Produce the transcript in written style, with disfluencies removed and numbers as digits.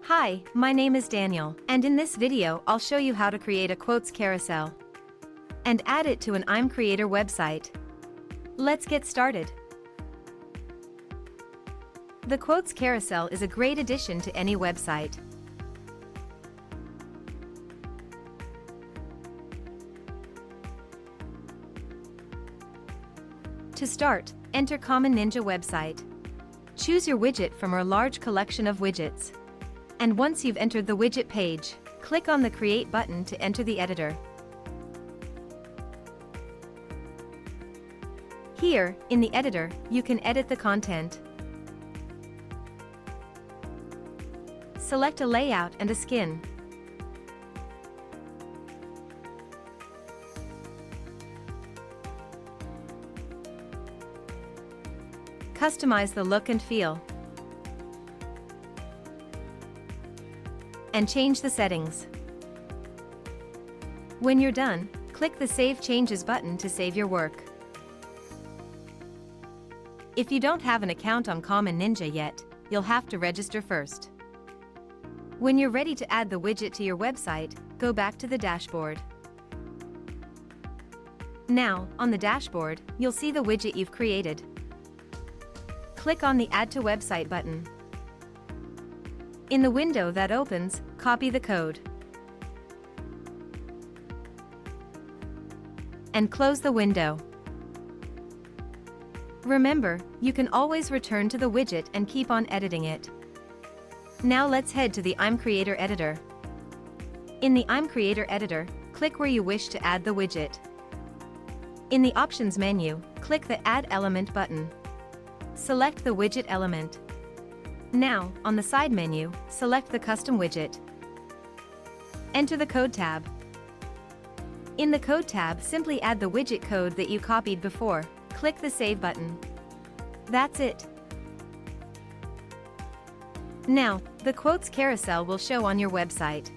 Hi, my name is Daniel, and in this video I'll show you how to create a quotes carousel and add it to an imCreator website. Let's get started. The quotes carousel is a great addition to any website. To start, enter Common Ninja website. Choose your widget from our large collection of widgets. And once you've entered the widget page, click on the Create button to enter the editor. Here, in the editor, you can edit the content. Select a layout and a skin. Customize the look and feel. And change the settings. When you're done, click the Save Changes button to save your work. If you don't have an account on Common Ninja yet, you'll have to register first. When you're ready to add the widget to your website, go back to the dashboard. Now, on the dashboard, you'll see the widget you've created. Click on the Add to Website button. In the window that opens, copy the code and close the window. Remember, you can always return to the widget and keep on editing it. Now let's head to the imCreator editor. In the imCreator editor, click where you wish to add the widget. In the Options menu, click the Add Element button. Select the widget element. Now, on the side menu, select the Custom widget. Enter the Code tab. In the Code tab, simply add the widget code that you copied before. Click the Save button. That's it. Now, the quotes carousel will show on your website.